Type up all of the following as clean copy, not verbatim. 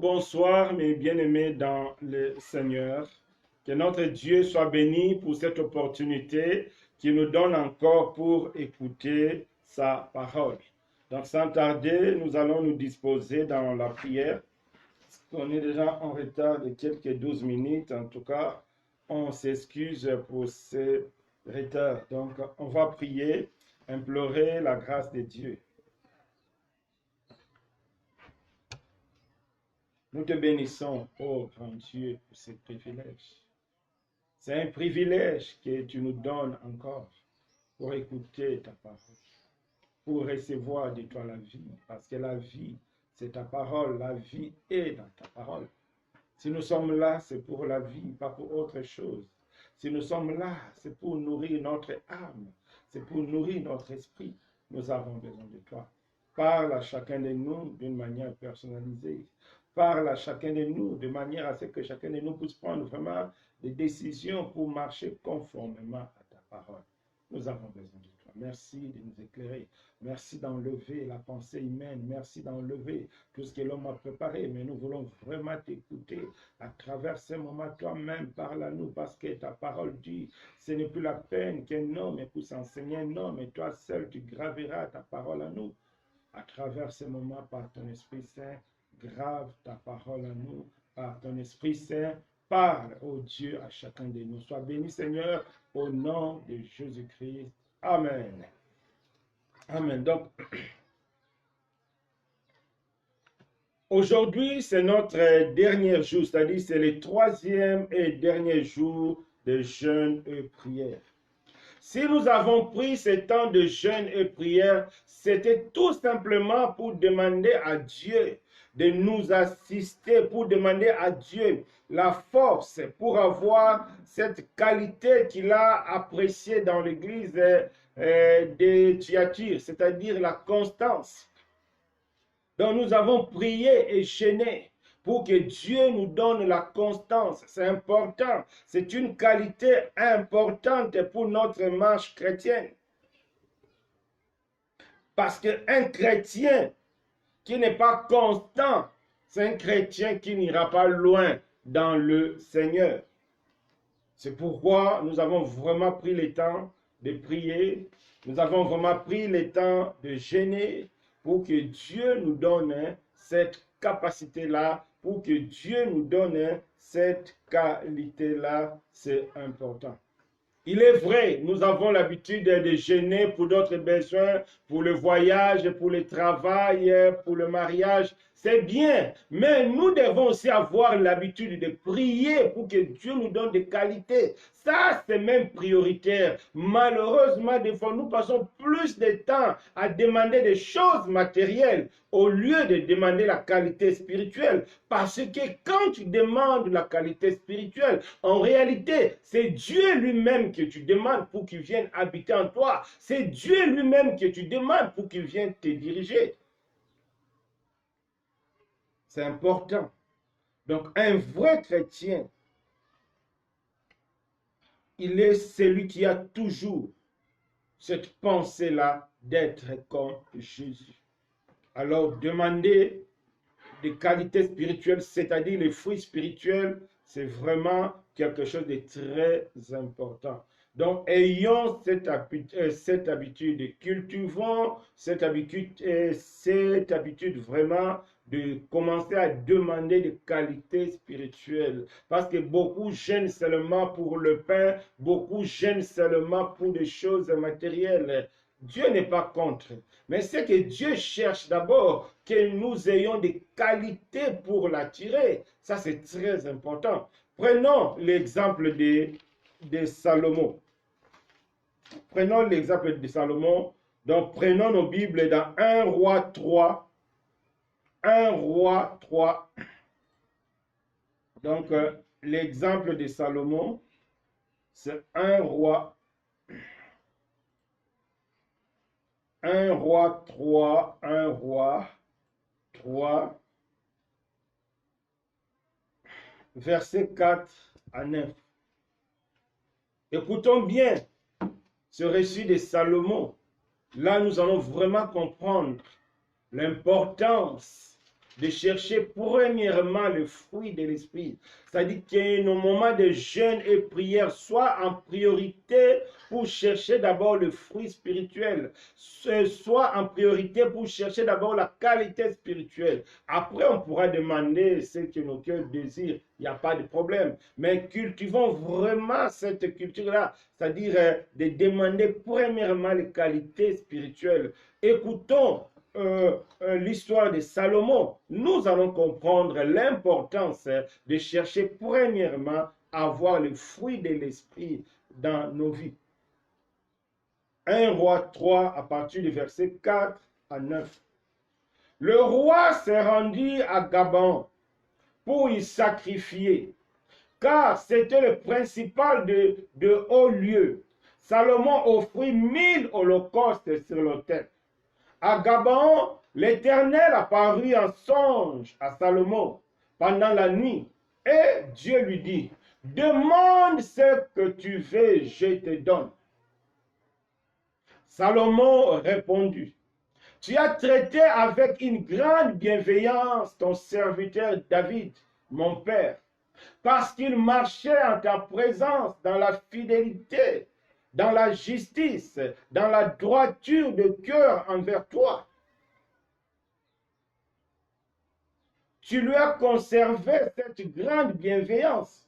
bonsoir mes bien-aimés dans le Seigneur. Que notre Dieu soit béni pour cette opportunité qu'il nous donne encore pour écouter sa parole. Donc sans tarder, nous allons nous disposer dans la prière. On est déjà en retard de quelques 12 minutes. En tout cas, on s'excuse pour ce retard. Donc on va prier, implorer la grâce de Dieu. Nous te bénissons, ô grand Dieu, pour ce privilège. C'est un privilège que tu nous donnes encore pour écouter ta parole, pour recevoir de toi la vie, parce que la vie, c'est ta parole, la vie est dans ta parole. Si nous sommes là, c'est pour la vie, pas pour autre chose. Si nous sommes là, c'est pour nourrir notre âme, c'est pour nourrir notre esprit. Nous avons besoin de toi. Parle à chacun de nous d'une manière personnalisée. Parle à chacun de nous de manière à ce que chacun de nous puisse prendre vraiment des décisions pour marcher conformément à ta parole. Nous avons besoin de toi. Merci de nous éclairer. Merci d'enlever la pensée humaine. Merci d'enlever tout ce que l'homme a préparé. Mais nous voulons vraiment t'écouter à travers ces moments. Toi-même, parle à nous parce que ta parole dit, ce n'est plus la peine qu'un homme puisse enseigner un homme. Et toi seul, tu graveras ta parole à nous. À travers ces moments, par ton Esprit Saint, grave ta parole à nous. Par ton Esprit Saint, parle, ô Dieu, à chacun de nous. Sois béni, Seigneur, au nom de Jésus-Christ. Amen. Amen. Donc, aujourd'hui, c'est notre dernier jour, c'est-à-dire c'est le troisième et dernier jour de jeûne et prière. Si nous avons pris ce temps de jeûne et prière, c'était tout simplement pour demander à Dieu de nous assister, pour demander à Dieu la force pour avoir cette qualité qu'il a appréciée dans l'église de Thyatire, c'est-à-dire la constance. Donc nous avons prié et jeûné pour que Dieu nous donne la constance. C'est important. C'est une qualité importante pour notre marche chrétienne. Parce qu'un chrétien qui n'est pas constant, c'est un chrétien qui n'ira pas loin dans le Seigneur. C'est pourquoi nous avons vraiment pris le temps de prier. Nous avons vraiment pris le temps de jeûner pour que Dieu nous donne cette capacité-là, pour que Dieu nous donne cette qualité-là, c'est important. Il est vrai, nous avons l'habitude de jeûner pour d'autres besoins, pour le voyage, pour le travail, pour le mariage. C'est bien, mais nous devons aussi avoir l'habitude de prier pour que Dieu nous donne des qualités. Ça, c'est même prioritaire. Malheureusement, des fois, nous passons plus de temps à demander des choses matérielles au lieu de demander la qualité spirituelle. Parce que quand tu demandes la qualité spirituelle, en réalité, c'est Dieu lui-même que tu demandes pour qu'il vienne habiter en toi. C'est Dieu lui-même que tu demandes pour qu'il vienne te diriger. C'est important. Donc, un vrai chrétien, il est celui qui a toujours cette pensée-là d'être comme Jésus. Alors, demander des qualités spirituelles, c'est-à-dire les fruits spirituels, c'est vraiment quelque chose de très important. Donc, ayons cette habitude, cultivons cette habitude vraiment de commencer à demander des qualités spirituelles. Parce que beaucoup jeûnent seulement pour le pain, beaucoup jeûnent seulement pour des choses matérielles. Dieu n'est pas contre, mais c'est que Dieu cherche d'abord que nous ayons des qualités pour l'attirer. Ça, c'est très important. Prenons l'exemple de Salomon. Prenons l'exemple de Salomon. Donc, prenons nos Bibles dans 1 Roi 3. 1 Roi 3. Donc, l'exemple de Salomon, c'est 1 Roi 3, 1 Roi 3, versets 4 à 9. Écoutons bien ce récit de Salomon. Là, nous allons vraiment comprendre l'importance de chercher premièrement le fruit de l'esprit. C'est-à-dire que nos moments de jeûne et prière soient en priorité pour chercher d'abord le fruit spirituel, soit en priorité pour chercher d'abord la qualité spirituelle. Après, on pourra demander ce que nos cœurs désirent, il n'y a pas de problème. Mais cultivons vraiment cette culture-là, c'est-à-dire de demander premièrement les qualités spirituelles. Écoutons l'histoire de Salomon. Nous allons comprendre l'importance de chercher premièrement à avoir le fruit de l'esprit dans nos vies. 1 Roi 3 à partir du verset 4 à 9. Le roi s'est rendu à Gabon pour y sacrifier, car c'était le principal de haut lieu. Salomon offrit 1000 holocaustes sur l'autel. À Gabon, l'Éternel apparut en songe à Salomon pendant la nuit, et Dieu lui dit, « Demande ce que tu veux, je te donne. » Salomon répondit, « Tu as traité avec une grande bienveillance ton serviteur David, mon père, parce qu'il marchait en ta présence dans la fidélité, dans la justice, dans la droiture de cœur envers toi. Tu lui as conservé cette grande bienveillance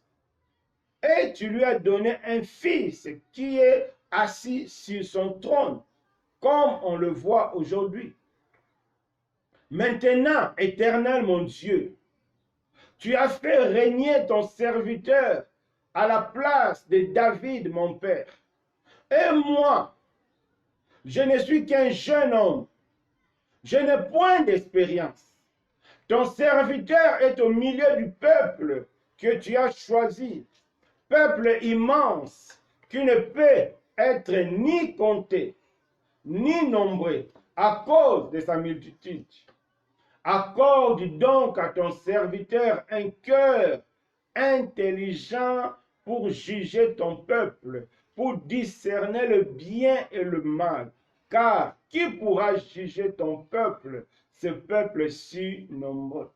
et tu lui as donné un fils qui est assis sur son trône, comme on le voit aujourd'hui. Maintenant, Éternel mon Dieu, tu as fait régner ton serviteur à la place de David, mon père. Et moi, je ne suis qu'un jeune homme. Je n'ai point d'expérience. Ton serviteur est au milieu du peuple que tu as choisi, peuple immense qui ne peut être ni compté, ni nombré à cause de sa multitude. Accorde donc à ton serviteur un cœur intelligent pour juger ton peuple, pour discerner le bien et le mal. Car qui pourra juger ton peuple, ce peuple si nombreux?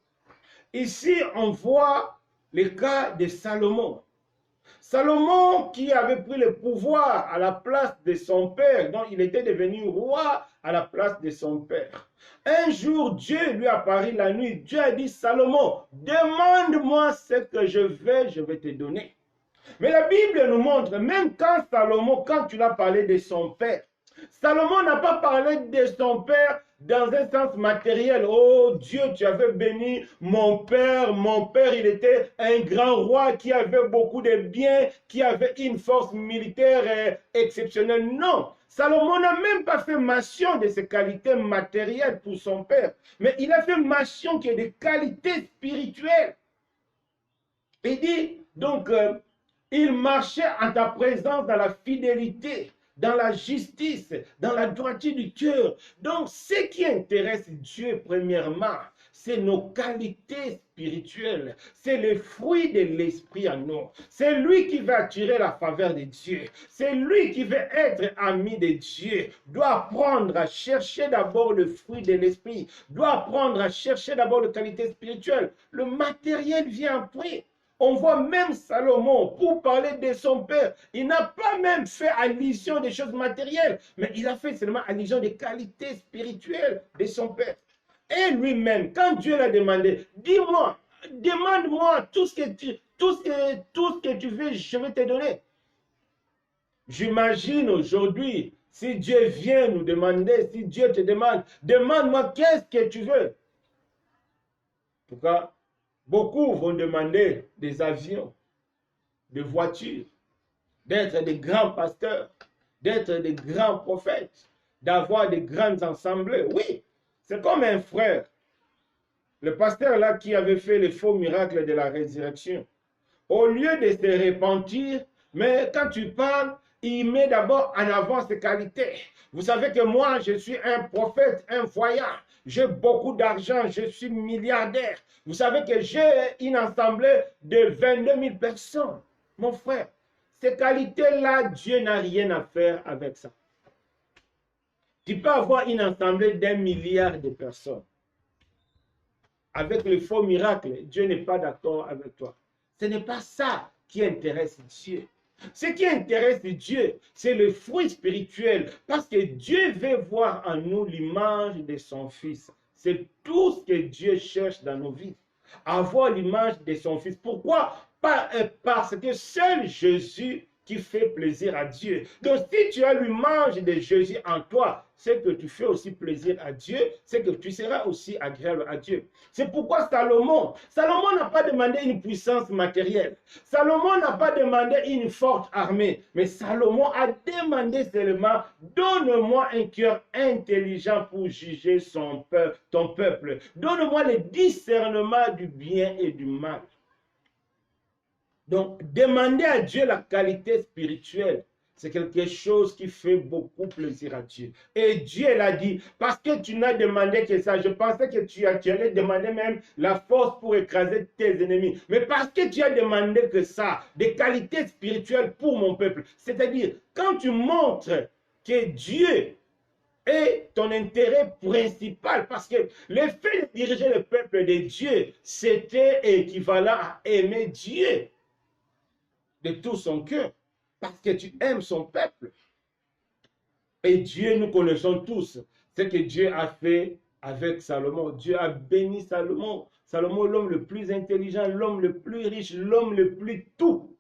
Ici, on voit le cas de Salomon. Salomon qui avait pris le pouvoir à la place de son père, donc il était devenu roi à la place de son père. Un jour, Dieu lui apparut la nuit. Dieu a dit, Salomon, demande-moi ce que je vais te donner. Mais la Bible nous montre, même quand Salomon, quand tu l'as parlé de son père, Salomon n'a pas parlé de son père dans un sens matériel. Oh Dieu, tu avais béni mon père, il était un grand roi qui avait beaucoup de biens, qui avait une force militaire exceptionnelle. Non, Salomon n'a même pas fait mention de ses qualités matérielles pour son père, mais il a fait mention qu'il y a des qualités spirituelles. Il dit donc, il marchait en ta présence dans la fidélité, dans la justice, dans la droiture du cœur. Donc, ce qui intéresse Dieu, premièrement, c'est nos qualités spirituelles. C'est le fruit de l'esprit en nous. C'est lui qui va attirer la faveur de Dieu. C'est lui qui veut être ami de Dieu. Doit apprendre à chercher d'abord le fruit de l'esprit. Doit apprendre à chercher d'abord les qualités spirituelles. Le matériel vient après. On voit même Salomon, pour parler de son père, il n'a pas même fait allusion des choses matérielles, mais il a fait seulement allusion des qualités spirituelles de son père. Et lui-même, quand Dieu l'a demandé, dis-moi, demande-moi tout ce que tu veux, je vais te donner. J'imagine aujourd'hui, si Dieu vient nous demander, si Dieu te demande, demande-moi qu'est-ce que tu veux. Pourquoi? Beaucoup vont demander des avions, des voitures, d'être des grands pasteurs, d'être des grands prophètes, d'avoir des grandes assemblées. Oui, c'est comme un frère. Le pasteur là qui avait fait le faux miracle de la résurrection. Au lieu de se repentir, mais quand tu parles, il met d'abord en avant ses qualités. Vous savez que moi, je suis un prophète, un voyant. J'ai beaucoup d'argent, je suis milliardaire. Vous savez que j'ai une assemblée de 22 000 personnes. Mon frère, ces qualités-là, Dieu n'a rien à faire avec ça. Tu peux avoir une assemblée d'1 milliard de personnes. avec les faux miracles, Dieu n'est pas d'accord avec toi. Ce n'est pas ça qui intéresse Dieu. Ce qui intéresse Dieu, c'est le fruit spirituel, parce que Dieu veut voir en nous l'image de son Fils. C'est tout ce que Dieu cherche dans nos vies. Avoir l'image de son Fils. Pourquoi? Parce que seul Jésus qui fait plaisir à Dieu. Donc si tu as l'image de Jésus en toi, c'est que tu fais aussi plaisir à Dieu, c'est que tu seras aussi agréable à Dieu. C'est pourquoi Salomon n'a pas demandé une puissance matérielle. Salomon n'a pas demandé une forte armée, mais Salomon a demandé seulement, donne-moi un cœur intelligent pour juger ton peuple. Donne-moi le discernement du bien et du mal. Donc, demander à Dieu la qualité spirituelle, c'est quelque chose qui fait beaucoup plaisir à Dieu. Et Dieu l'a dit, parce que tu n'as demandé que ça, je pensais que tu allais demander même la force pour écraser tes ennemis. Mais parce que tu as demandé que ça, des qualités spirituelles pour mon peuple. C'est-à-dire, quand tu montres que Dieu est ton intérêt principal, parce que le fait de diriger le peuple de Dieu, c'était équivalent à aimer Dieu de tout son cœur, parce que tu aimes son peuple. Et Dieu, nous connaissons tous ce que Dieu a fait avec Salomon. Dieu a béni Salomon. Salomon, l'homme le plus intelligent, l'homme le plus riche, l'homme le plus tout.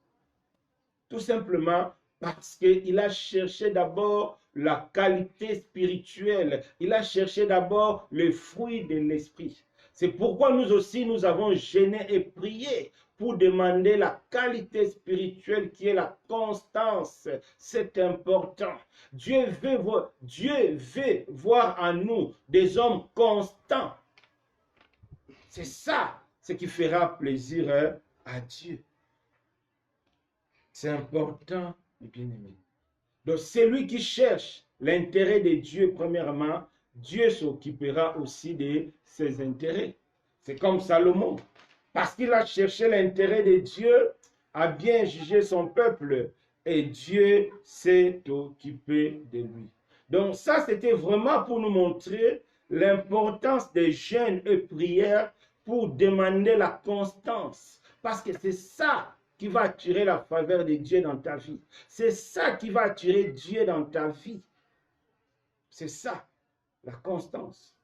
Tout simplement parce qu'il a cherché d'abord la qualité spirituelle. Il a cherché d'abord le fruit de l'esprit. C'est pourquoi nous aussi, nous avons gêné et prié pour demander la qualité spirituelle qui est la constance. C'est important. Dieu veut voir en nous des hommes constants. C'est ça ce qui fera plaisir à Dieu. C'est important, mes bien-aimés. Donc, celui qui cherche l'intérêt de Dieu, premièrement, Dieu s'occupera aussi de ses intérêts. C'est comme Salomon. Parce qu'il a cherché l'intérêt de Dieu, a bien jugé son peuple, et Dieu s'est occupé de lui. Donc ça, c'était vraiment pour nous montrer l'importance des jeûnes et prières pour demander la constance. Parce que c'est ça qui va attirer la faveur de Dieu dans ta vie. C'est ça qui va attirer Dieu dans ta vie. C'est ça, la constance.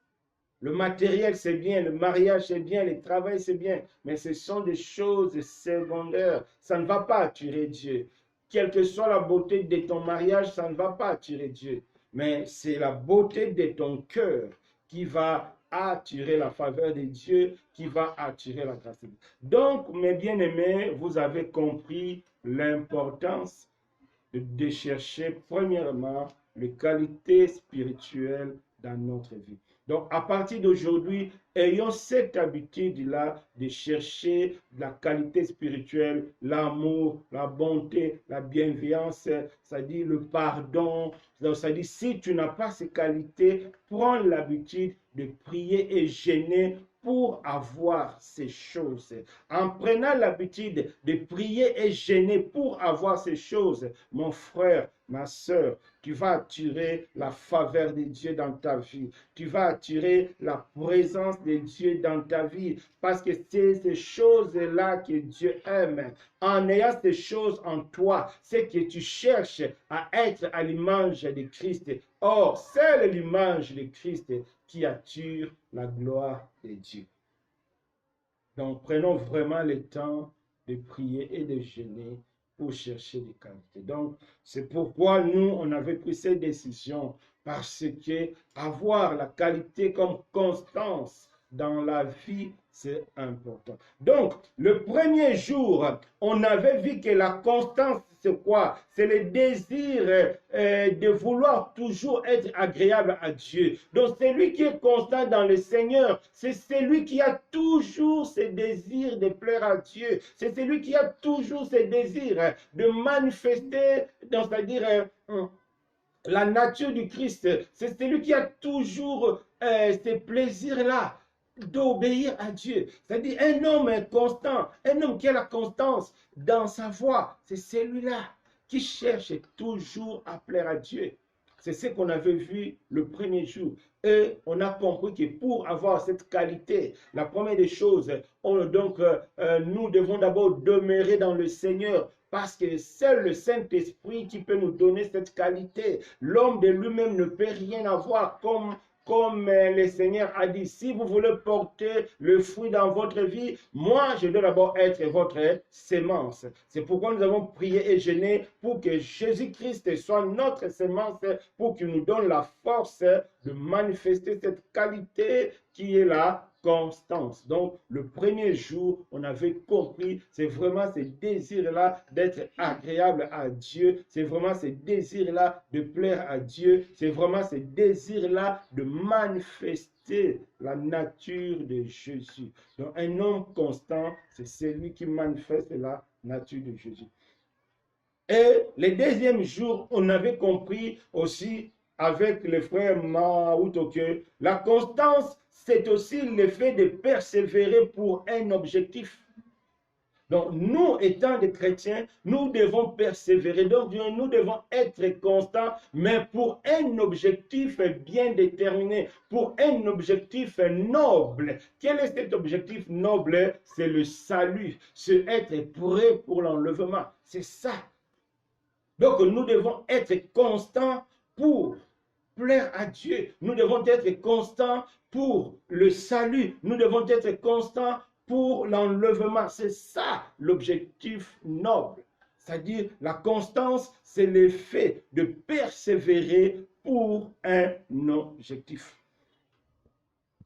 Le matériel, c'est bien, le mariage, c'est bien, le travail, c'est bien, mais ce sont des choses secondaires. Ça ne va pas attirer Dieu. Quelle que soit la beauté de ton mariage, ça ne va pas attirer Dieu. Mais c'est la beauté de ton cœur qui va attirer la faveur de Dieu, qui va attirer la grâce de Dieu. Donc, mes bien-aimés, vous avez compris l'importance de chercher premièrement les qualités spirituelles dans notre vie. Donc, à partir d'aujourd'hui, ayons cette habitude-là de chercher la qualité spirituelle, l'amour, la bonté, la bienveillance, c'est-à-dire le pardon. C'est-à-dire, si tu n'as pas ces qualités, prends l'habitude de prier et jeûner pour avoir ces choses. En prenant l'habitude de prier et jeûner pour avoir ces choses, mon frère, ma soeur, tu vas attirer la faveur de Dieu dans ta vie. Tu vas attirer la présence de Dieu dans ta vie. Parce que c'est ces choses-là que Dieu aime. En ayant ces choses en toi, c'est que tu cherches à être à l'image de Christ. Or, c'est l'image de Christ qui attire la gloire de Dieu. Donc, prenons vraiment le temps de prier et de jeûner pour chercher des qualités. Donc, c'est pourquoi nous, on avait pris cette décision, parce que avoir la qualité comme constance dans la vie, c'est important. Donc, le premier jour, on avait vu que la constance, c'est quoi? C'est le désir de vouloir toujours être agréable à Dieu. Donc, celui qui est constant dans le Seigneur, c'est celui qui a toujours ce désir de plaire à Dieu. C'est celui qui a toujours ce désir de manifester, c'est-à-dire la nature du Christ. C'est celui qui a toujours ces plaisirs-là d'obéir à Dieu. C'est-à-dire un homme constant, un homme qui a la constance dans sa voie, c'est celui-là qui cherche toujours à plaire à Dieu. C'est ce qu'on avait vu le premier jour. Et on a compris que pour avoir cette qualité, la première des choses, nous devons d'abord demeurer dans le Seigneur. Parce que seul le Saint-Esprit qui peut nous donner cette qualité. L'homme de lui-même ne peut rien avoir comme le Seigneur a dit. Si vous voulez porter le fruit dans votre vie, moi, je dois d'abord être votre sémence. C'est pourquoi nous avons prié et jeûné pour que Jésus-Christ soit notre sémence, pour qu'il nous donne la force de manifester cette qualité qui est la constance. Donc, le premier jour, on avait compris, c'est vraiment ce désir-là d'être agréable à Dieu. C'est vraiment ce désir-là de plaire à Dieu. C'est vraiment ce désir-là de manifester la nature de Jésus. Donc, un homme constant, c'est celui qui manifeste la nature de Jésus. Et le deuxième jour, on avait compris aussi avec le frère Maouto que la constance, c'est aussi le fait de persévérer pour un objectif. Donc, nous, étant des chrétiens, nous devons persévérer. Donc, nous devons être constants, mais pour un objectif bien déterminé, pour un objectif noble. Quel est cet objectif noble? C'est le salut, c'est être prêt pour l'enlèvement. C'est ça. Donc, nous devons être constants pour plaire à Dieu. Nous devons être constants pour le salut. Nous devons être constants pour l'enlèvement. C'est ça l'objectif noble. C'est-à-dire la constance, c'est le fait de persévérer pour un objectif.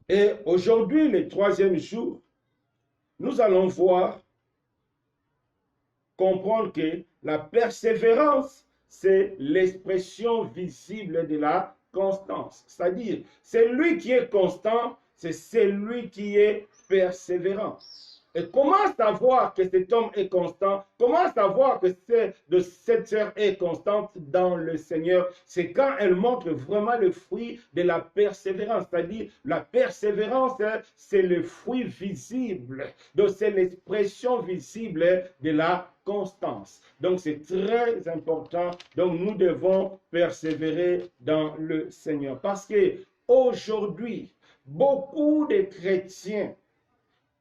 Et aujourd'hui, le troisième jour, nous allons comprendre que la persévérance, c'est l'expression visible de la constance. C'est-à-dire, celui qui est constant, c'est celui qui est persévérant. Et comment savoir que cet homme est constant? Comment savoir que cette sœur est constante dans le Seigneur? C'est quand elle montre vraiment le fruit de la persévérance. C'est-à-dire, la persévérance, c'est le fruit visible. Donc, c'est l'expression visible de la constance. Donc, c'est très important. Donc, nous devons persévérer dans le Seigneur. Parce que aujourd'hui, beaucoup de chrétiens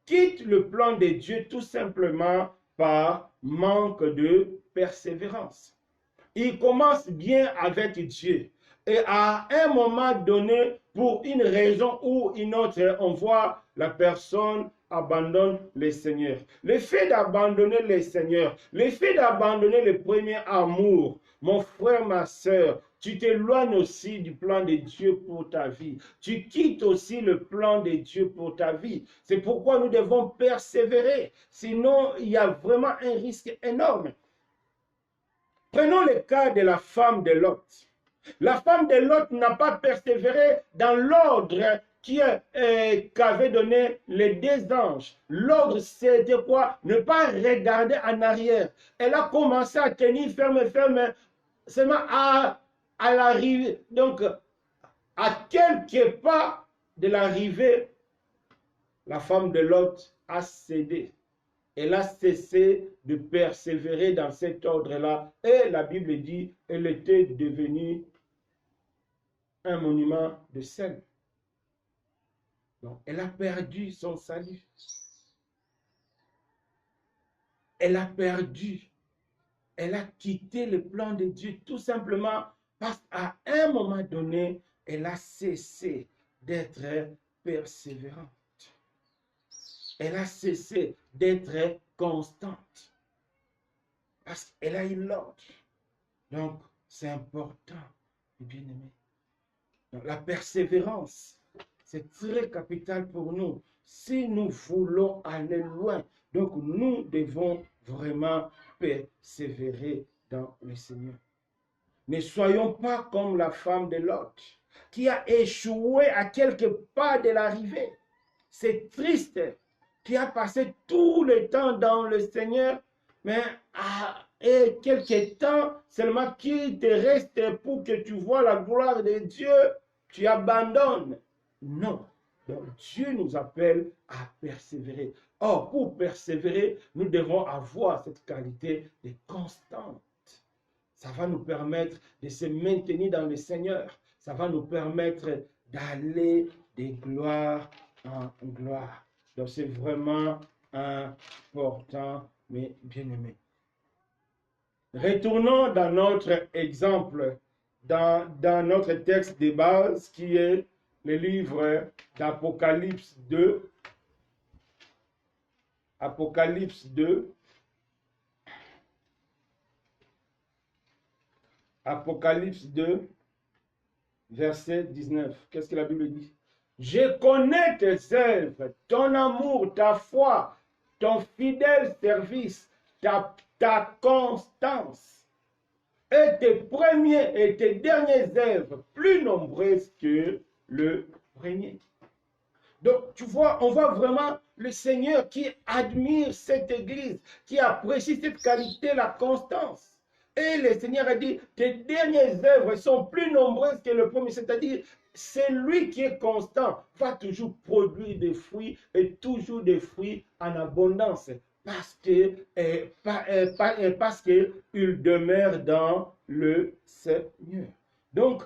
quittent le plan de Dieu tout simplement par manque de persévérance. Ils commencent bien avec Dieu. Et à un moment donné, pour une raison ou une autre, on voit la personne abandonne le Seigneur. Le fait d'abandonner le Seigneur, le fait d'abandonner le premier amour, mon frère, ma soeur, tu t'éloignes aussi du plan de Dieu pour ta vie. Tu quittes aussi le plan de Dieu pour ta vie. C'est pourquoi nous devons persévérer. Sinon, il y a vraiment un risque énorme. Prenons le cas de la femme de Lot. La femme de Lot n'a pas persévéré dans l'ordre qu'avaient donné les deux anges. L'ordre, c'était quoi? Ne pas regarder en arrière. Elle a commencé à tenir ferme, seulement à l'arrivée. Donc, à quelques pas de l'arrivée, la femme de Lot a cédé. Elle a cessé de persévérer dans cet ordre-là. Et la Bible dit, elle était devenue un monument de sel. Donc, elle a perdu son salut. Elle a perdu. Elle a quitté le plan de Dieu tout simplement parce qu'à un moment donné, elle a cessé d'être persévérante. Elle a cessé d'être constante. Parce qu'elle a eu l'ordre. Donc, c'est important, bien aimé. Donc, la persévérance, c'est très capital pour nous. Si nous voulons aller loin, donc nous devons vraiment persévérer dans le Seigneur. Ne soyons pas comme la femme de Lot, qui a échoué à quelques pas de l'arrivée. C'est triste, qui a passé tout le temps dans le Seigneur, mais et quelques temps seulement qu'il te reste pour que tu vois la gloire de Dieu, tu abandonnes. Non. Donc Dieu nous appelle à persévérer. Or, pour persévérer, nous devons avoir cette qualité de constante. Ça va nous permettre de se maintenir dans le Seigneur. Ça va nous permettre d'aller de gloire en gloire. Donc c'est vraiment important, mes bien-aimés. Retournons dans notre exemple, dans notre texte de base qui est le livre d'Apocalypse 2. Apocalypse 2. Apocalypse 2, verset 19. Qu'est-ce que la Bible dit? Je connais tes œuvres, ton amour, ta foi, ton fidèle service, ta constance, et tes premiers et tes dernières œuvres, plus nombreuses que le premier. Donc, tu vois, on voit vraiment le Seigneur qui admire cette église, qui apprécie cette qualité, la constance. Et le Seigneur a dit, tes dernières œuvres sont plus nombreuses que le premier. C'est-à-dire, celui qui est constant va toujours produire des fruits et toujours des fruits en abondance. Parce qu'il demeure dans le Seigneur. Donc,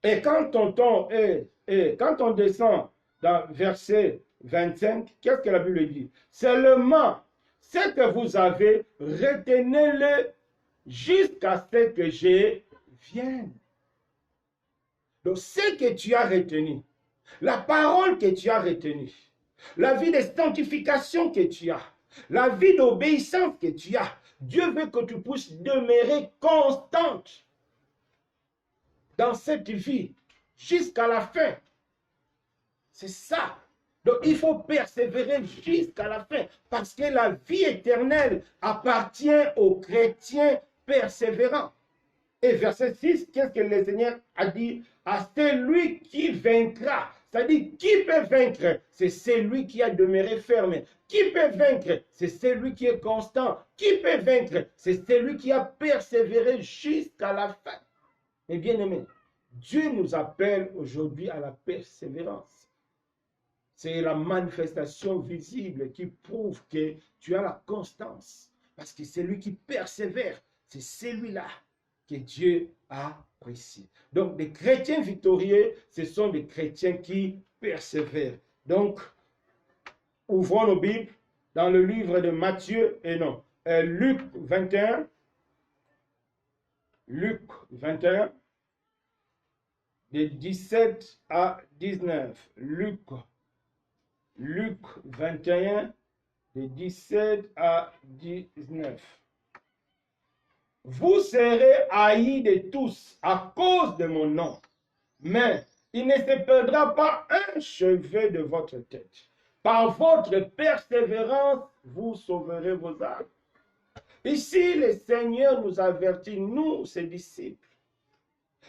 et quand on descend dans verset 25, qu'est-ce que la Bible dit? Seulement, ce que vous avez, retenez-le jusqu'à ce que je vienne. Donc, ce que tu as retenu, la parole que tu as retenue, la vie de sanctification que tu as, la vie d'obéissance que tu as, Dieu veut que tu puisses demeurer constante dans cette vie jusqu'à la fin. C'est ça. Donc il faut persévérer jusqu'à la fin parce que la vie éternelle appartient aux chrétiens persévérants. Et verset 6, qu'est-ce que le Seigneur a dit? À celui qui vaincra. C'est-à-dire, qui peut vaincre? C'est celui qui a demeuré ferme. Qui peut vaincre? C'est celui qui est constant. Qui peut vaincre? C'est celui qui a persévéré jusqu'à la fin. Mais bien aimé, Dieu nous appelle aujourd'hui à la persévérance. C'est la manifestation visible qui prouve que tu as la constance. Parce que celui qui persévère, c'est celui-là que Dieu apprécie. Donc, les chrétiens victorieux, ce sont des chrétiens qui persévèrent. Donc, ouvrons nos Bibles dans le livre de Matthieu, Luc 21. Luc 21. De 17 à 19. Luc 21, de 17 à 19. Vous serez haïs de tous à cause de mon nom, mais il ne se perdra pas un cheveu de votre tête. Par votre persévérance, vous sauverez vos âmes. Ici, le Seigneur nous avertit, nous, ses disciples.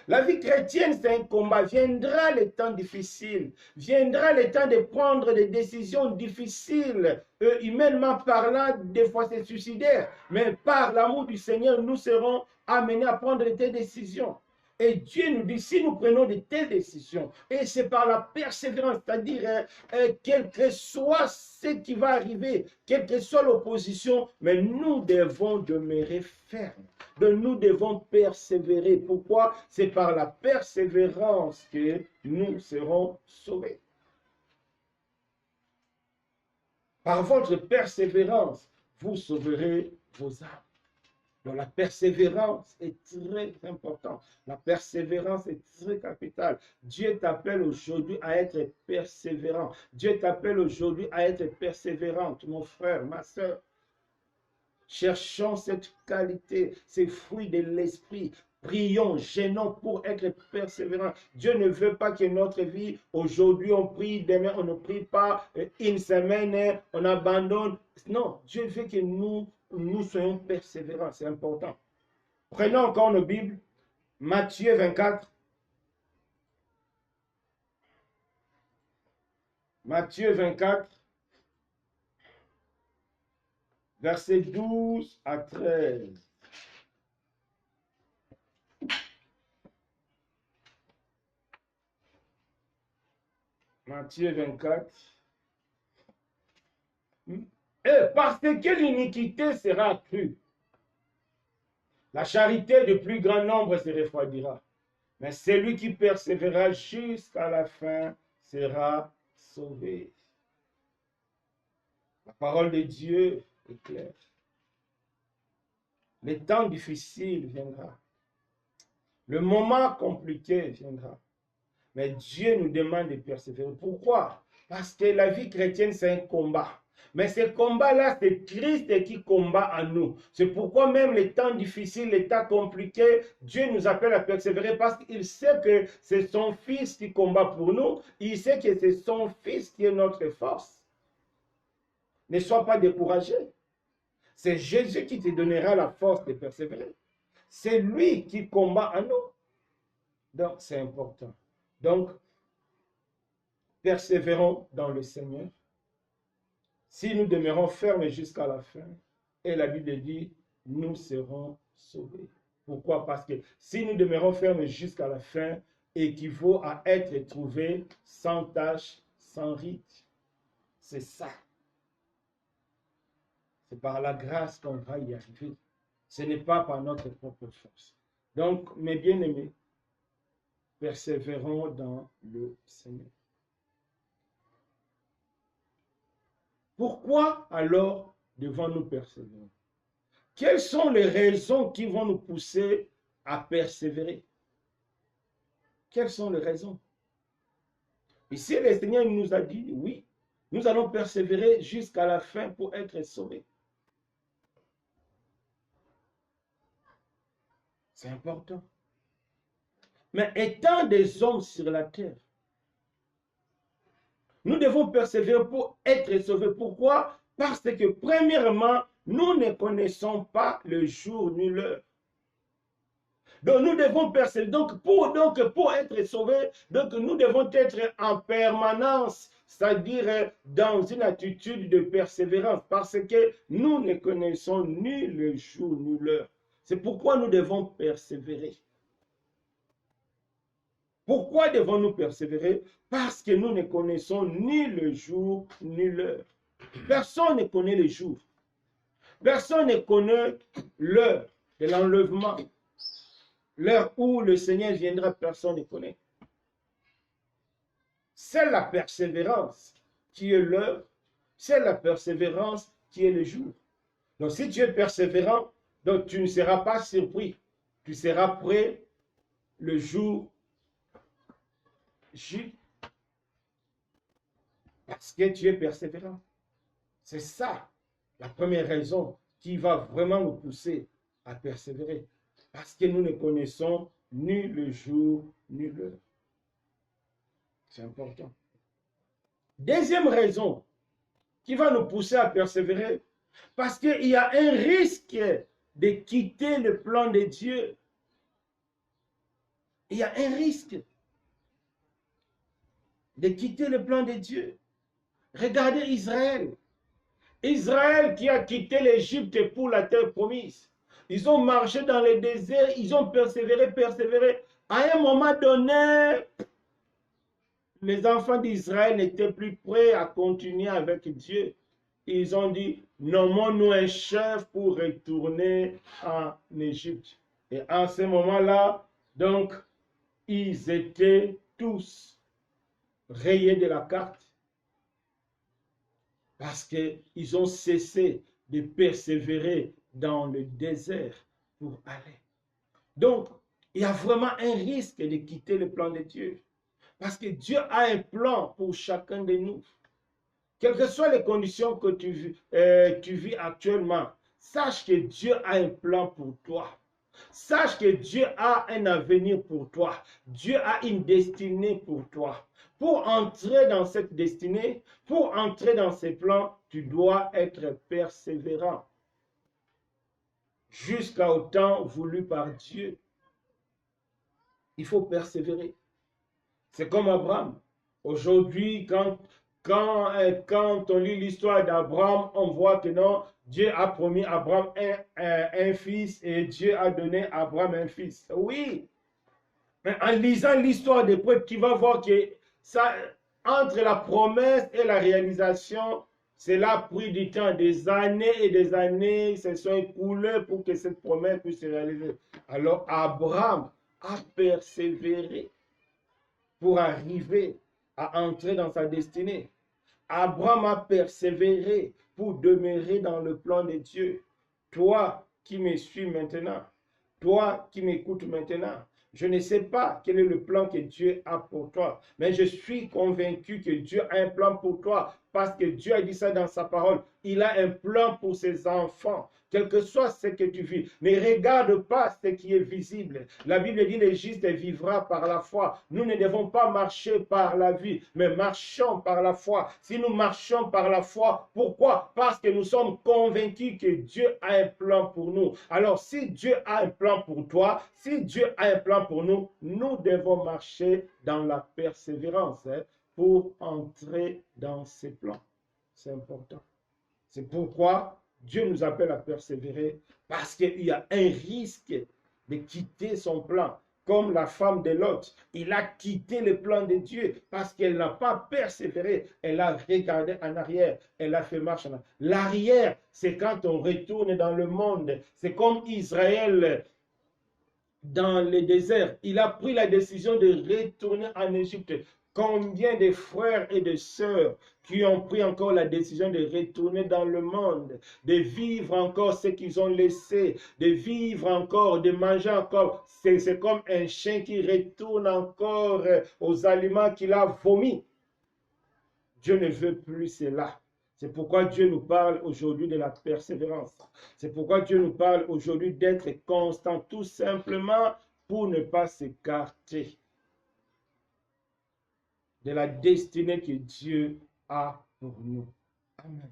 La vie chrétienne, c'est un combat. Viendra le temps difficile. Viendra le temps de prendre des décisions difficiles. Humainement parlant, des fois c'est suicidaire. Mais par l'amour du Seigneur, nous serons amenés à prendre des décisions. Et Dieu nous dit, si nous prenons de telles décisions, et c'est par la persévérance, c'est-à-dire, quel que soit ce qui va arriver, quelle que soit l'opposition, mais nous devons demeurer fermes. Donc nous devons persévérer. Pourquoi? C'est par la persévérance que nous serons sauvés. Par votre persévérance, vous sauverez vos âmes. Donc la persévérance est très importante. La persévérance est très capitale. Dieu t'appelle aujourd'hui à être persévérant. Dieu t'appelle aujourd'hui à être persévérante, mon frère, ma soeur. Cherchons cette qualité, ces fruits de l'esprit. Prions, gênons pour être persévérants. Dieu ne veut pas que notre vie, aujourd'hui on prie, demain on ne prie pas, une semaine on abandonne. Non, Dieu veut que nous soyons persévérants, c'est important. Prenons encore nos Bibles, Matthieu 24. Matthieu 24. Versets 12 à 13. Matthieu 24. Et parce que l'iniquité sera accrue, La charité du plus grand nombre se refroidira. Mais celui qui persévérera jusqu'à la fin sera sauvé. La parole de Dieu est claire. Le temps difficile viendra. Le moment compliqué viendra. Mais Dieu nous demande de persévérer. Pourquoi? Parce que la vie chrétienne, c'est un combat. Mais ce combat-là, c'est Christ qui combat en nous. C'est pourquoi même les temps difficiles, les temps compliqués, Dieu nous appelle à persévérer parce qu'il sait que c'est son Fils qui combat pour nous. Il sait que c'est son Fils qui est notre force. Ne sois pas découragé. C'est Jésus qui te donnera la force de persévérer. C'est lui qui combat en nous. Donc, c'est important. Donc, persévérons dans le Seigneur. Si nous demeurons fermes jusqu'à la fin, et la Bible dit, nous serons sauvés. Pourquoi? Parce que si nous demeurons fermes jusqu'à la fin, équivaut à être trouvés sans tâche, sans rite. C'est ça. C'est par la grâce qu'on va y arriver. Ce n'est pas par notre propre force. Donc, mes bien-aimés, persévérons dans le Seigneur. Pourquoi alors devons-nous persévérer? Quelles sont les raisons qui vont nous pousser à persévérer? Quelles sont les raisons? Ici, le Seigneur nous a dit, oui, nous allons persévérer jusqu'à la fin pour être sauvés. C'est important. Mais étant des hommes sur la terre, nous devons persévérer pour être sauvés. Pourquoi? Parce que premièrement, nous ne connaissons pas le jour ni l'heure. Donc nous devons persévérer. Donc pour être sauvés, nous devons être en permanence, c'est-à-dire dans une attitude de persévérance, parce que nous ne connaissons ni le jour ni l'heure. C'est pourquoi nous devons persévérer. Pourquoi devons-nous persévérer? Parce que nous ne connaissons ni le jour ni l'heure. Personne ne connaît le jour. Personne ne connaît l'heure de l'enlèvement. L'heure où le Seigneur viendra, personne ne connaît. C'est la persévérance qui est l'heure. C'est la persévérance qui est le jour. Donc si tu es persévérant, donc tu ne seras pas surpris. Tu seras prêt le jour J. Parce que tu es persévérant. C'est ça la première raison qui va vraiment nous pousser à persévérer. Parce que nous ne connaissons ni le jour ni l'heure. C'est important. Deuxième raison qui va nous pousser à persévérer, parce qu'il y a un risque de quitter le plan de Dieu. Il y a un risque de quitter le plan de Dieu. Regardez Israël. Israël qui a quitté l'Égypte pour la terre promise. Ils ont marché dans le désert, ils ont persévéré. À un moment donné, les enfants d'Israël n'étaient plus prêts à continuer avec Dieu. Ils ont dit, nommons-nous un chef pour retourner en Égypte. Et en ce moment-là, donc, ils étaient tous rayés de la carte. Parce qu'ils ont cessé de persévérer dans le désert pour aller. Donc, il y a vraiment un risque de quitter le plan de Dieu. Parce que Dieu a un plan pour chacun de nous. Quelles que soient les conditions que tu vis actuellement, sache que Dieu a un plan pour toi. Sache que Dieu a un avenir pour toi. Dieu a une destinée pour toi. Pour entrer dans cette destinée, pour entrer dans ces plans, tu dois être persévérant. Jusqu'au temps voulu par Dieu. Il faut persévérer. C'est comme Abraham. Aujourd'hui, quand on lit l'histoire d'Abraham, on voit que non, Dieu a promis à Abraham un fils et Dieu a donné à Abraham un fils. Oui. Mais en lisant l'histoire des prêtres, tu vas voir que ça, entre la promesse et la réalisation, Cela a pris du temps, des années et des années se sont écoulées pour que cette promesse puisse se réaliser. Alors Abraham a persévéré pour arriver à entrer dans sa destinée. Abraham a persévéré pour demeurer dans le plan de Dieu. Toi qui me suis maintenant, toi qui m'écoutes maintenant, je ne sais pas quel est le plan que Dieu a pour toi, mais je suis convaincu que Dieu a un plan pour toi parce que Dieu a dit ça dans sa parole. Il a un plan pour ses enfants, quel que soit ce que tu vis. Ne regarde pas ce qui est visible. La Bible dit le juste vivra par la foi. Nous ne devons pas marcher par la vue, mais marchons par la foi. Si nous marchons par la foi, pourquoi? Parce que nous sommes convaincus que Dieu a un plan pour nous. Alors, si Dieu a un plan pour toi, si Dieu a un plan pour nous, nous devons marcher dans la persévérance pour entrer dans ses plans. C'est important. C'est pourquoi Dieu nous appelle à persévérer, parce qu'il y a un risque de quitter son plan. Comme la femme de Lot, il a quitté le plan de Dieu parce qu'elle n'a pas persévéré. Elle a regardé en arrière, elle a fait marche en arrière. L'arrière, c'est quand on retourne dans le monde. C'est comme Israël dans le désert. Il a pris la décision de retourner en Égypte. Combien de frères et de sœurs qui ont pris encore la décision de retourner dans le monde, de vivre encore ce qu'ils ont laissé, de vivre encore, de manger encore. C'est comme un chien qui retourne encore aux aliments qu'il a vomis. Dieu ne veut plus cela. C'est pourquoi Dieu nous parle aujourd'hui de la persévérance. C'est pourquoi Dieu nous parle aujourd'hui d'être constant, tout simplement pour ne pas s'écarter de la destinée que Dieu a pour nous. Amen.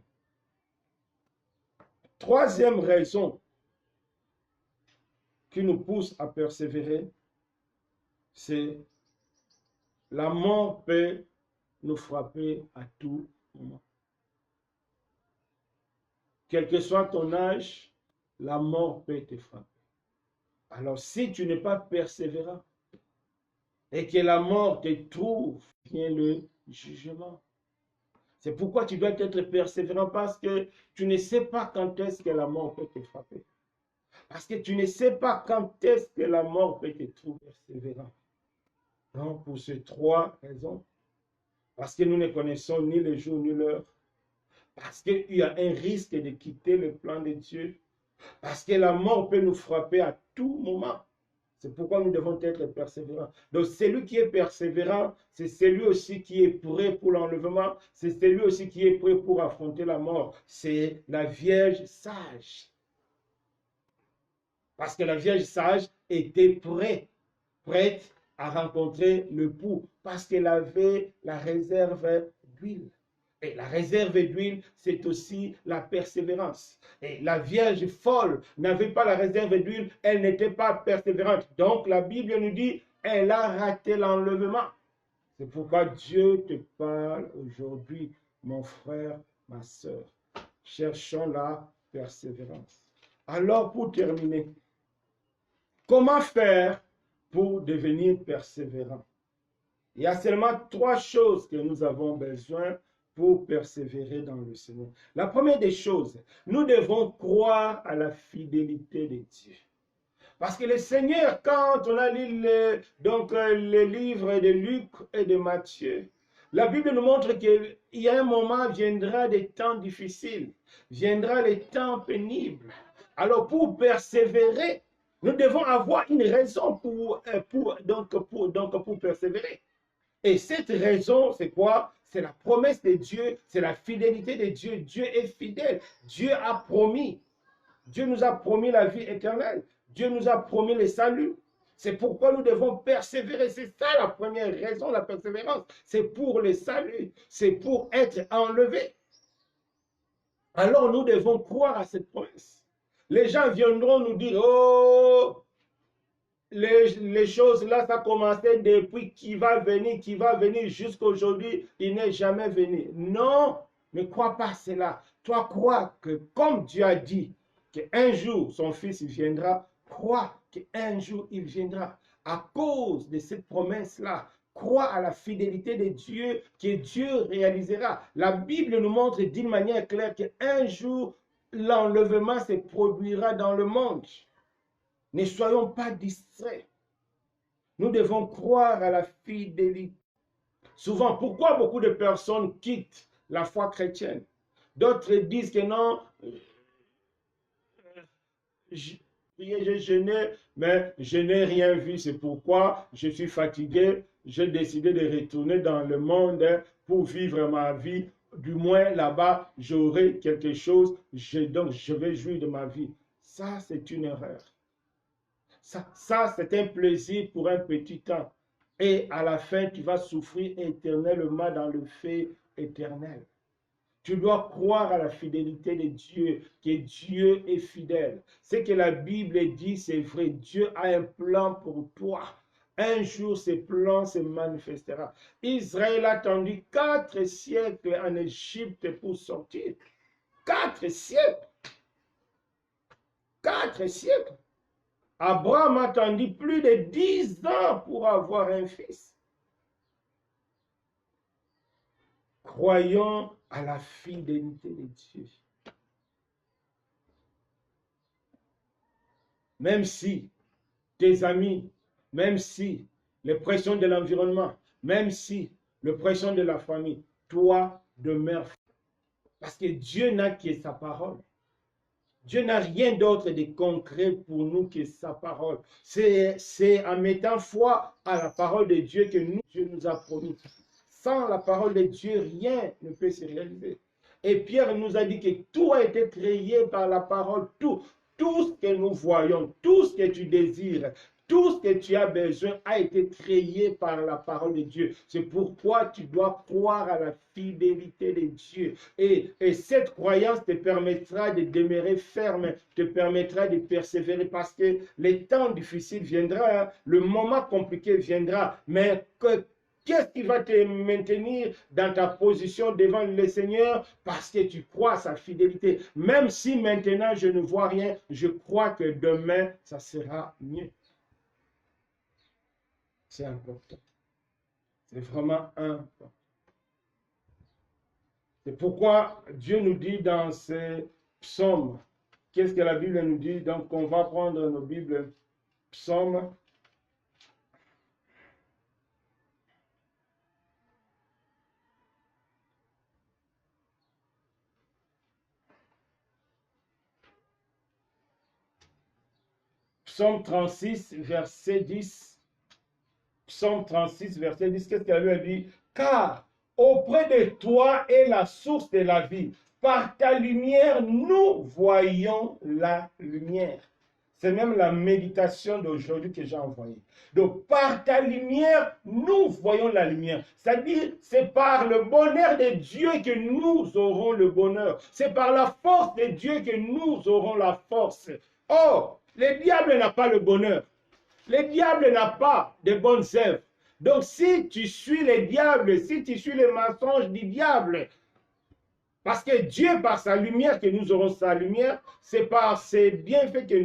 Troisième raison qui nous pousse à persévérer, c'est la mort peut nous frapper à tout moment. Quel que soit ton âge, la mort peut te frapper. Alors si tu n'es pas persévérant et que la mort te trouve, vient le jugement. C'est pourquoi tu dois être persévérant, parce que tu ne sais pas quand est-ce que la mort peut te frapper. Parce que tu ne sais pas quand est-ce que la mort peut te trouver persévérant. Donc pour ces trois raisons, parce que nous ne connaissons ni le jour ni l'heure, parce qu'il y a un risque de quitter le plan de Dieu, parce que la mort peut nous frapper à tout moment. C'est pourquoi nous devons être persévérants. Donc celui qui est persévérant, c'est celui aussi qui est prêt pour l'enlèvement, c'est celui aussi qui est prêt pour affronter la mort. C'est la Vierge sage. Parce que la Vierge sage était prête à rencontrer l'époux, parce qu'elle avait la réserve d'huile. Et la réserve d'huile, c'est aussi la persévérance. Et la Vierge folle n'avait pas la réserve d'huile, elle n'était pas persévérante. Donc la Bible nous dit, elle a raté l'enlèvement. C'est pourquoi Dieu te parle aujourd'hui, mon frère, ma soeur. Cherchons la persévérance. Alors pour terminer, comment faire pour devenir persévérant? Il y a seulement trois choses que nous avons besoin pour persévérer dans le Seigneur. La première des choses, nous devons croire à la fidélité de Dieu. Parce que le Seigneur, quand on a lu les livres de Luc et de Matthieu, la Bible nous montre qu'il y a un moment, viendra des temps difficiles, viendra les temps pénibles. Alors pour persévérer, nous devons avoir une raison pour persévérer. Et cette raison, c'est quoi? C'est la promesse de Dieu, c'est la fidélité de Dieu. Dieu est fidèle. Dieu a promis. Dieu nous a promis la vie éternelle. Dieu nous a promis le salut. C'est pourquoi nous devons persévérer. C'est ça la première raison, la persévérance. C'est pour le salut. C'est pour être enlevé. Alors nous devons croire à cette promesse. Les gens viendront nous dire, oh, les choses là, ça a commencé depuis qui va venir jusqu'à aujourd'hui, il n'est jamais venu. Non, ne crois pas cela. Toi, crois que comme Dieu a dit qu'un jour son fils viendra, crois qu'un jour il viendra. À cause de cette promesse-là, Crois à la fidélité de Dieu, que Dieu réalisera. La Bible nous montre d'une manière claire qu'un jour, l'enlèvement se produira dans le monde. Ne soyons pas distraits. Nous devons croire à la fidélité. Souvent, pourquoi beaucoup de personnes quittent la foi chrétienne? D'autres disent que non, j'ai jeûné, mais je n'ai rien vu. C'est pourquoi je suis fatigué. J'ai décidé de retourner dans le monde pour vivre ma vie. Du moins, là-bas, j'aurai quelque chose. Donc, je vais jouir de ma vie. Ça, c'est une erreur. Ça c'est un plaisir pour un petit temps. Et à la fin, tu vas souffrir éternellement dans le feu éternel. Tu dois croire à la fidélité de Dieu, que Dieu est fidèle. Ce que la Bible dit, c'est vrai. Dieu a un plan pour toi. Un jour, ce plan se manifestera. Israël a attendu 4 siècles en Égypte pour sortir. 4 siècles. 4 siècles. Abraham a attendu plus de 10 ans pour avoir un fils. Croyons à la fidélité de Dieu. Même si tes amis, même si les pressions de l'environnement, même si les pressions de la famille, toi demeure. Parce que Dieu n'a que sa parole. Dieu n'a rien d'autre de concret pour nous que sa parole. C'est en mettant foi à la parole de Dieu que Dieu nous a promis. Sans la parole de Dieu, rien ne peut se réaliser. Et Pierre nous a dit que tout a été créé par la parole. Tout ce que nous voyons, tout ce que tu désires, tout ce que tu as besoin a été créé par la parole de Dieu. C'est pourquoi tu dois croire à la fidélité de Dieu. Et cette croyance te permettra de demeurer ferme, te permettra de persévérer parce que les temps difficiles viendront, le moment compliqué viendra. Mais qu'est-ce qui va te maintenir dans ta position devant le Seigneur? Parce que tu crois à sa fidélité. Même si maintenant je ne vois rien, je crois que demain, ça sera mieux. C'est important. C'est vraiment important. C'est pourquoi Dieu nous dit dans ces psaumes, qu'est-ce que la Bible nous dit? Donc on va prendre nos Bibles, psaumes. Psaume 36, verset 10. Psaume 36, verset 10, qu'est-ce qu'elle lui a dit? Car auprès de toi est la source de la vie. Par ta lumière, nous voyons la lumière. C'est même la méditation d'aujourd'hui que j'ai envoyée. Donc, par ta lumière, nous voyons la lumière. C'est-à-dire, c'est par le bonheur de Dieu que nous aurons le bonheur. C'est par la force de Dieu que nous aurons la force. Or, le diable n'a pas le bonheur. Le diable n'a pas de bonnes œuvres. Donc, si tu suis le diable, si tu suis les mensonges du diable, parce que Dieu, par sa lumière, que nous aurons sa lumière, c'est par ses bienfaits que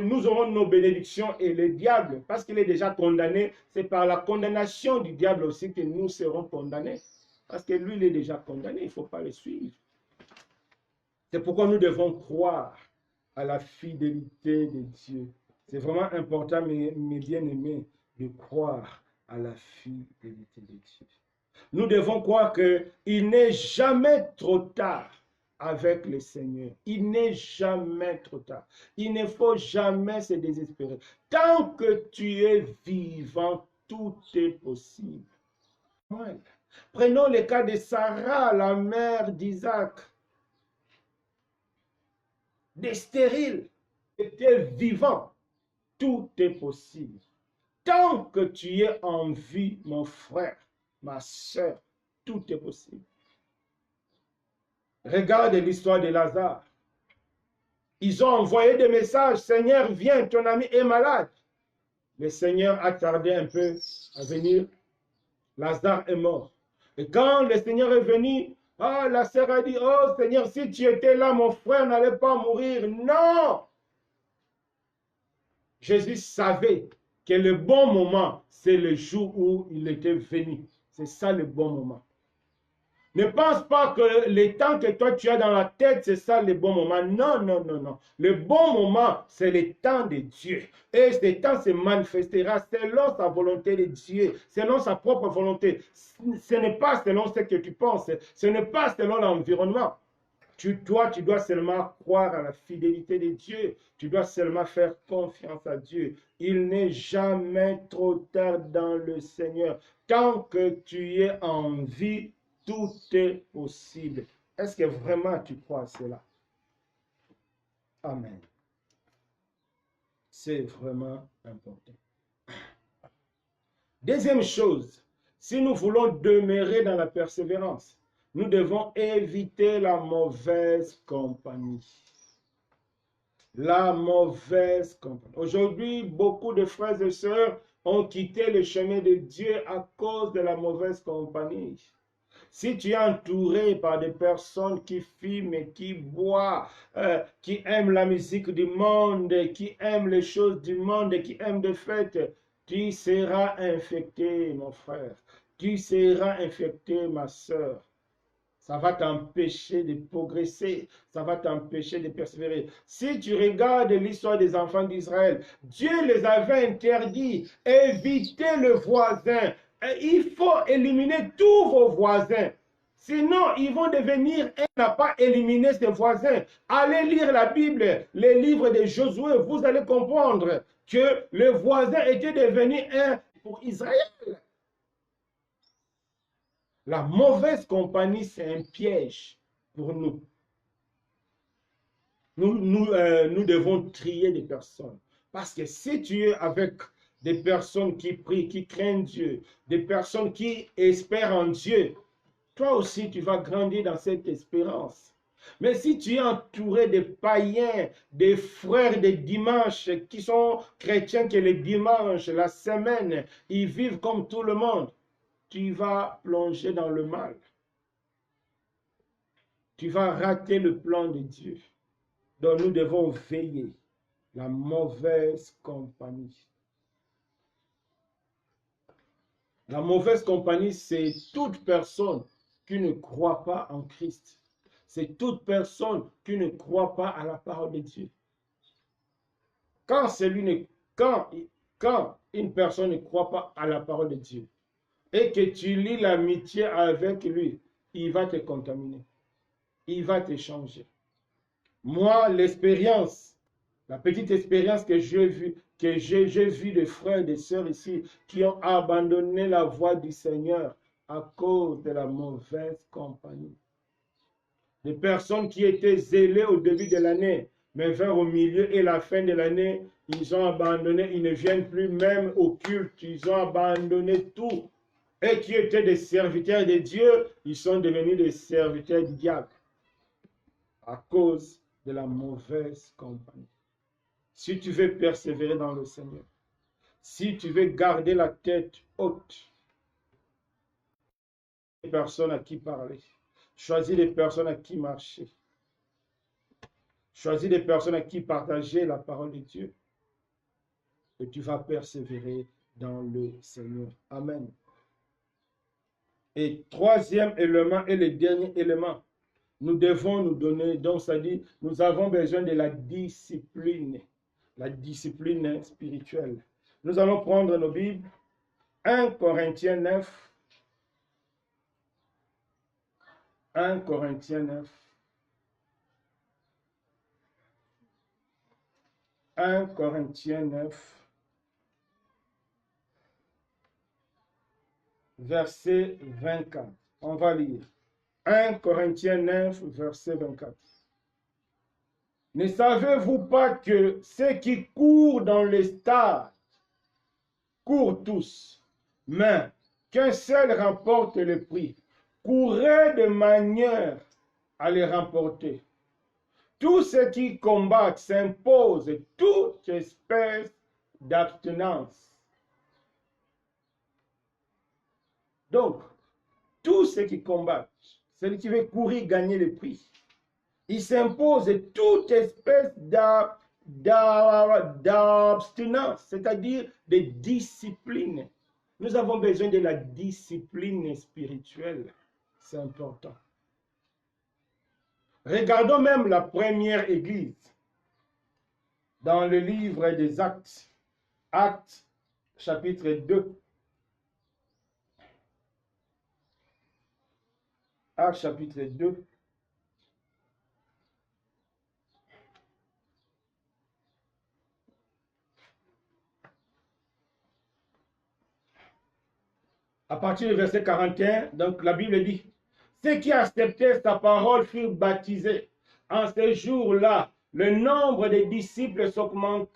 nous aurons nos bénédictions. Et le diable, parce qu'il est déjà condamné, c'est par la condamnation du diable aussi que nous serons condamnés. Parce que lui, il est déjà condamné, il ne faut pas le suivre. C'est pourquoi nous devons croire à la fidélité de Dieu. C'est vraiment important, mes bien-aimés, de croire à la fidélité de Dieu. Nous devons croire qu'il n'est jamais trop tard avec le Seigneur. Il n'est jamais trop tard. Il ne faut jamais se désespérer. Tant que tu es vivant, tout est possible. Prenons le cas de Sarah, la mère d'Isaac. Des stériles étaient vivants. Tout est possible. Tant que tu es en vie, mon frère, ma soeur, tout est possible. Regarde l'histoire de Lazare. Ils ont envoyé des messages. Seigneur, viens, ton ami est malade. Le Seigneur a tardé un peu à venir. Lazare est mort. Et quand le Seigneur est venu, la sœur a dit, oh Seigneur, si tu étais là, mon frère n'allait pas mourir. Non! Jésus savait que le bon moment, c'est le jour où il était venu. C'est ça le bon moment. Ne pense pas que les temps que toi tu as dans la tête, c'est ça le bon moment. Non, non, non, non. Le bon moment, c'est le temps de Dieu. Et ce temps se manifestera selon sa volonté de Dieu, selon sa propre volonté. Ce n'est pas selon ce que tu penses, ce n'est pas selon l'environnement. Tu dois seulement croire à la fidélité de Dieu. Tu dois seulement faire confiance à Dieu. Il n'est jamais trop tard dans le Seigneur. Tant que tu es en vie, tout est possible. Est-ce que vraiment tu crois à cela? Amen. C'est vraiment important. Deuxième chose, si nous voulons demeurer dans la persévérance, nous devons éviter la mauvaise compagnie. La mauvaise compagnie. Aujourd'hui, beaucoup de frères et sœurs ont quitté le chemin de Dieu à cause de la mauvaise compagnie. Si tu es entouré par des personnes qui fument, qui boivent, qui aiment la musique du monde, qui aiment les choses du monde, qui aiment des fêtes, tu seras infecté, mon frère. Tu seras infecté, ma sœur. Ça va t'empêcher de progresser. Ça va t'empêcher de persévérer. Si tu regardes l'histoire des enfants d'Israël, Dieu les avait interdits. Évitez le voisin. Il faut éliminer tous vos voisins. Sinon, ils vont devenir, elle n'a pas éliminé ses voisins. Allez lire la Bible, les livres de Josué, vous allez comprendre que le voisin était devenu un pour Israël. La mauvaise compagnie, c'est un piège pour nous. Nous devons trier des personnes. Parce que si tu es avec des personnes qui prient, qui craignent Dieu, des personnes qui espèrent en Dieu, toi aussi, tu vas grandir dans cette espérance. Mais si tu es entouré de païens, des frères des dimanches qui sont chrétiens que les dimanches, la semaine, ils vivent comme tout le monde, tu vas plonger dans le mal. Tu vas rater le plan de Dieu. Donc nous devons veiller. La mauvaise compagnie. La mauvaise compagnie, c'est toute personne qui ne croit pas en Christ. C'est toute personne qui ne croit pas à la parole de Dieu. Quand une personne ne croit pas à la parole de Dieu et que tu lis l'amitié avec lui, il va te contaminer. Il va te changer. Moi, l'expérience, la petite expérience que j'ai vue de frères et de sœurs ici qui ont abandonné la voie du Seigneur à cause de la mauvaise compagnie. Des personnes qui étaient zélées au début de l'année, mais vers au milieu et la fin de l'année, ils ont abandonné, ils ne viennent plus même au culte, ils ont abandonné tout. Et qui étaient des serviteurs de Dieu, ils sont devenus des serviteurs du diable à cause de la mauvaise compagnie. Si tu veux persévérer dans le Seigneur, si tu veux garder la tête haute, des personnes à qui parler, choisis des personnes à qui marcher, choisis des personnes à qui partager la parole de Dieu, et tu vas persévérer dans le Seigneur. Amen. Et troisième élément et le dernier élément, nous devons nous donner, donc ça dit, nous avons besoin de la discipline spirituelle. Nous allons prendre nos Bibles, 1 Corinthiens 9, 1 Corinthiens 9, 1 Corinthiens 9, verset 24. On va lire. 1 Corinthiens 9, verset 24. Ne savez-vous pas que ceux qui courent dans les stades courent tous, mais qu'un seul remporte le prix? Courez de manière à les remporter. Tous ceux qui combattent s'imposent toute espèce d'abstinence. Donc, tous ceux qui combattent, celui qui veut courir, gagner le prix, il s'impose toute espèce d'abstinence, c'est-à-dire de discipline. Nous avons besoin de la discipline spirituelle. C'est important. Regardons même la première église dans le livre des Actes. Actes, chapitre 2. Actes, chapitre 2. À partir du verset 41, donc la Bible dit, ceux qui acceptaient sa parole furent baptisés. En ce jour-là, le nombre des disciples s'augmenta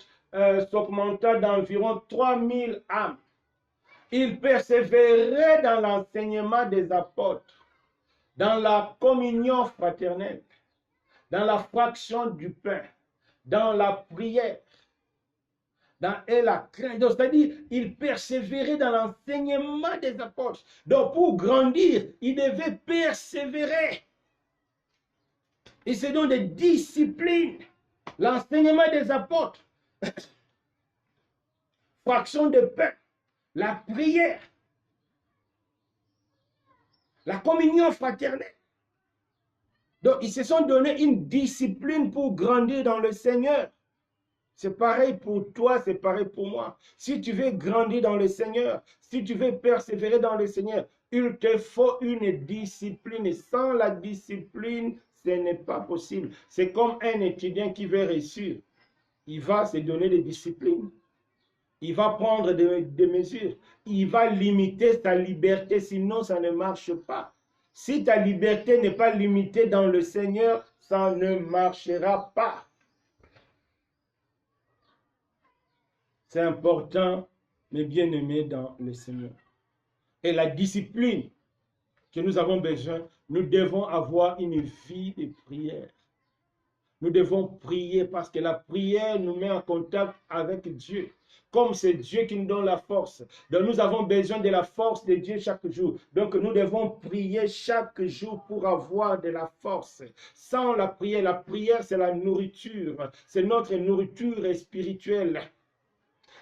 d'environ 3000 âmes. Ils persévéraient dans l'enseignement des apôtres, dans la communion fraternelle, dans la fraction du pain, dans la prière, et la crainte. Donc, c'est-à-dire, ils persévéraient dans l'enseignement des apôtres. Donc, pour grandir, ils devaient persévérer. Et c'est donc des disciplines. L'enseignement des apôtres, fraction de pain, la prière, la communion fraternelle. Donc, ils se sont donné une discipline pour grandir dans le Seigneur. C'est pareil pour toi, c'est pareil pour moi. Si tu veux grandir dans le Seigneur, si tu veux persévérer dans le Seigneur, il te faut une discipline. Et sans la discipline, ce n'est pas possible. C'est comme un étudiant qui veut réussir. Il va se donner des disciplines. Il va prendre des mesures. Il va limiter sa liberté, sinon ça ne marche pas. Si ta liberté n'est pas limitée dans le Seigneur, ça ne marchera pas. C'est important, mes bien-aimés dans le Seigneur. Et la discipline que nous avons besoin, nous devons avoir une vie de prière. Nous devons prier parce que la prière nous met en contact avec Dieu. Comme c'est Dieu qui nous donne la force. Donc nous avons besoin de la force de Dieu chaque jour. Donc nous devons prier chaque jour pour avoir de la force. Sans la prière c'est la nourriture. C'est notre nourriture spirituelle.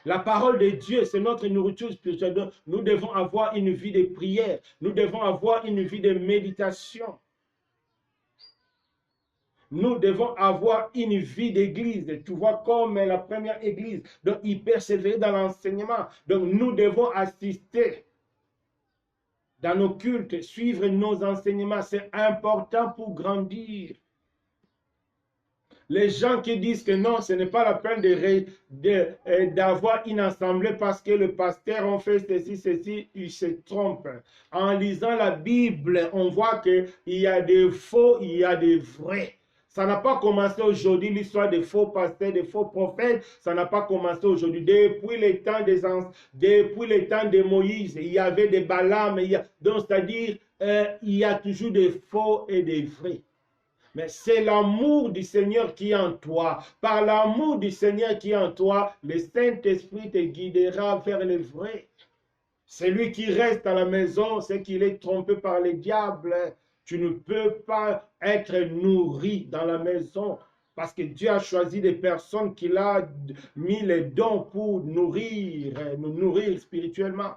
La parole de Dieu, c'est notre nourriture spirituelle. Nous devons avoir une vie de prière. Nous devons avoir une vie de méditation. Nous devons avoir une vie d'église. Tu vois, comme la première église. Donc, ils persévéraient dans l'enseignement. Donc, nous devons assister dans nos cultes, suivre nos enseignements. C'est important pour grandir. Les gens qui disent que non, ce n'est pas la peine d'avoir une assemblée parce que le pasteur a fait ceci, ils se trompent. En lisant la Bible, on voit qu'il y a des faux, il y a des vrais. Ça n'a pas commencé aujourd'hui, l'histoire des faux pasteurs, des faux prophètes, ça n'a pas commencé aujourd'hui. Depuis les temps de Moïse, il y avait des Balaam, donc c'est-à-dire, il y a toujours des faux et des vrais. Mais c'est l'amour du Seigneur qui est en toi. Par l'amour du Seigneur qui est en toi, le Saint-Esprit te guidera vers le vrai. Celui qui reste à la maison, c'est qu'il est trompé par le diable. Tu ne peux pas être nourri dans la maison parce que Dieu a choisi des personnes qu'il a mis les dons pour nous nourrir spirituellement.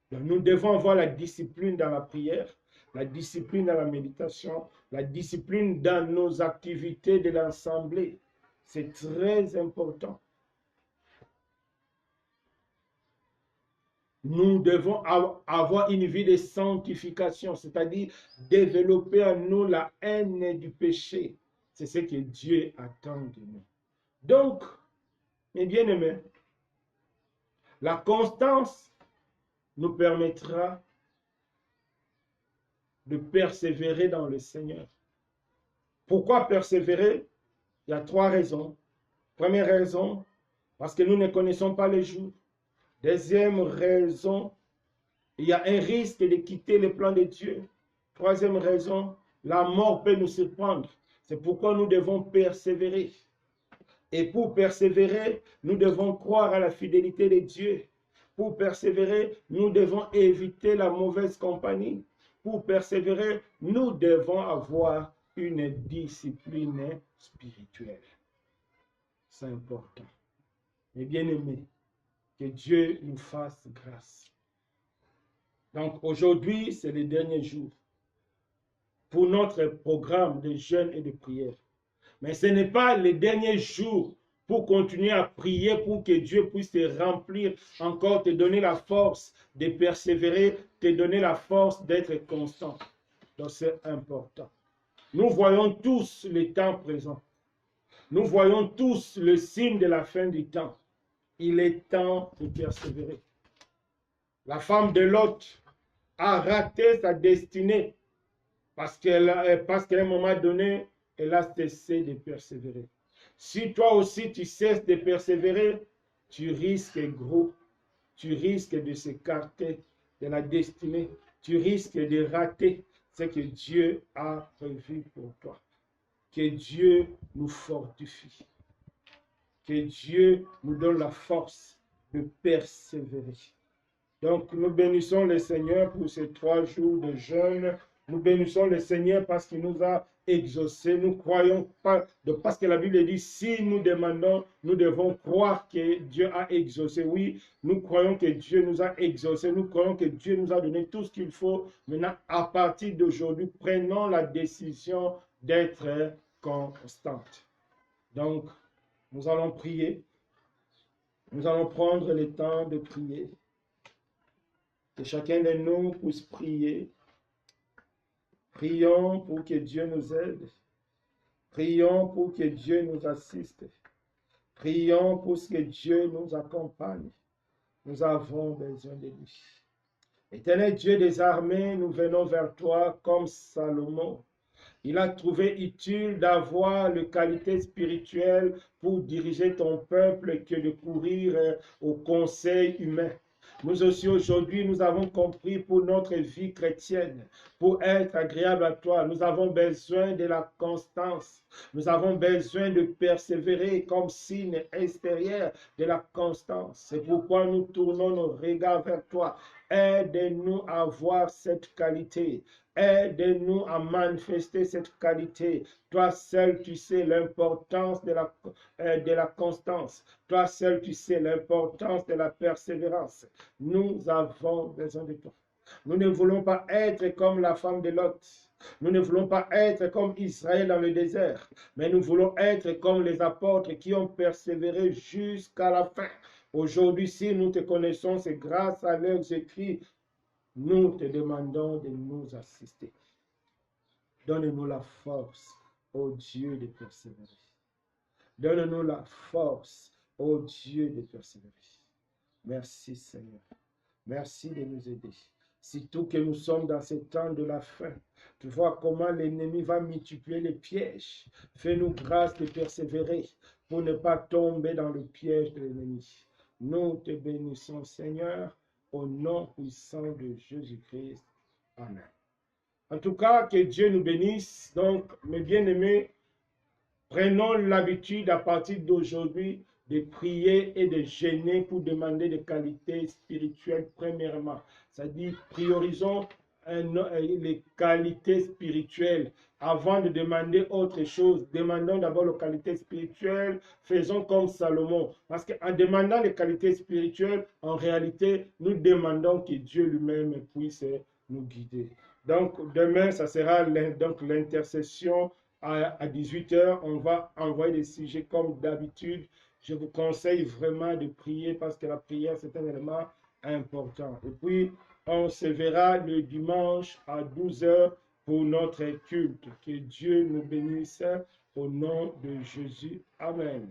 Donc, nous devons avoir la discipline dans la prière, la discipline dans la méditation, la discipline dans nos activités de l'assemblée. C'est très important. Nous devons avoir une vie de sanctification, c'est-à-dire développer en nous la haine du péché. C'est ce que Dieu attend de nous. Donc, mes bien-aimés, la constance nous permettra de persévérer dans le Seigneur. Pourquoi persévérer? Il y a 3 raisons. Première raison, parce que nous ne connaissons pas les jours. Deuxième raison, il y a un risque de quitter le plan de Dieu. Troisième raison, la mort peut nous surprendre. C'est pourquoi nous devons persévérer. Et pour persévérer, nous devons croire à la fidélité de Dieu. Pour persévérer, nous devons éviter la mauvaise compagnie. Pour persévérer, nous devons avoir une discipline spirituelle. C'est important. Mes bien-aimés, que Dieu nous fasse grâce. Donc aujourd'hui, c'est le dernier jour pour notre programme de jeûne et de prière. Mais ce n'est pas le dernier jour pour continuer à prier pour que Dieu puisse te remplir encore, te donner la force de persévérer, te donner la force d'être constant. Donc c'est important. Nous voyons tous le temps présent. Nous voyons tous le signe de la fin du temps. Il est temps de persévérer. La femme de Lot a raté sa destinée parce qu'à un moment donné, elle a cessé de persévérer. Si toi aussi tu cesses de persévérer, tu risques gros. Tu risques de s'écarter de la destinée. Tu risques de rater ce que Dieu a prévu pour toi. Que Dieu nous fortifie. Que Dieu nous donne la force de persévérer. Donc, nous bénissons le Seigneur pour ces 3 jours de jeûne. Nous bénissons le Seigneur parce qu'il nous a exaucés. Nous croyons pas, parce que la Bible dit, si nous demandons, nous devons croire que Dieu a exaucé. Oui, nous croyons que Dieu nous a exaucés. Nous croyons que Dieu nous a donné tout ce qu'il faut. Maintenant, à partir d'aujourd'hui, prenons la décision d'être constante. Donc, nous allons prier. Nous allons prendre le temps de prier. Que chacun de nous puisse prier. Prions pour que Dieu nous aide. Prions pour que Dieu nous assiste. Prions pour que Dieu nous accompagne. Nous avons besoin de lui. Éternel Dieu des armées, nous venons vers toi comme Salomon. Il a trouvé utile d'avoir les qualités spirituelles pour diriger ton peuple que de courir au conseil humain. Nous aussi aujourd'hui, nous avons compris pour notre vie chrétienne, pour être agréable à toi, nous avons besoin de la constance. Nous avons besoin de persévérer comme signe extérieur de la constance. C'est pourquoi nous tournons nos regards vers toi. Aide-nous à avoir cette qualité. Aide-nous à manifester cette qualité. Toi seul, tu sais l'importance de la constance. Toi seul, tu sais l'importance de la persévérance. Nous avons besoin de toi. Nous ne voulons pas être comme la femme de Lot. Nous ne voulons pas être comme Israël dans le désert, mais nous voulons être comme les apôtres qui ont persévéré jusqu'à la fin. Aujourd'hui, si nous te connaissons, c'est grâce à leurs écrits. Nous te demandons de nous assister. Donne-nous la force, ô Dieu, de persévérer. Donne-nous la force, ô Dieu, de persévérer. Merci Seigneur. Merci de nous aider. Surtout que nous sommes dans ce temps de la fin. Tu vois comment l'ennemi va multiplier les pièges. Fais-nous grâce de persévérer pour ne pas tomber dans le piège de l'ennemi. Nous te bénissons, Seigneur, au nom puissant de Jésus-Christ. Amen. En tout cas, que Dieu nous bénisse. Donc, mes bien-aimés, prenons l'habitude à partir d'aujourd'hui de prier et de jeûner pour demander des qualités spirituelles premièrement. C'est-à-dire, priorisons les qualités spirituelles avant de demander autre chose. Demandons d'abord les qualités spirituelles. Faisons comme Salomon. Parce qu'en demandant les qualités spirituelles, en réalité, nous demandons que Dieu lui-même puisse nous guider. Donc, demain, ça sera l'intercession à 18 h. On va envoyer des sujets comme d'habitude. Je vous conseille vraiment de prier parce que la prière, c'est un élément important. Et puis, on se verra le dimanche à 12 h pour notre culte. Que Dieu nous bénisse au nom de Jésus. Amen.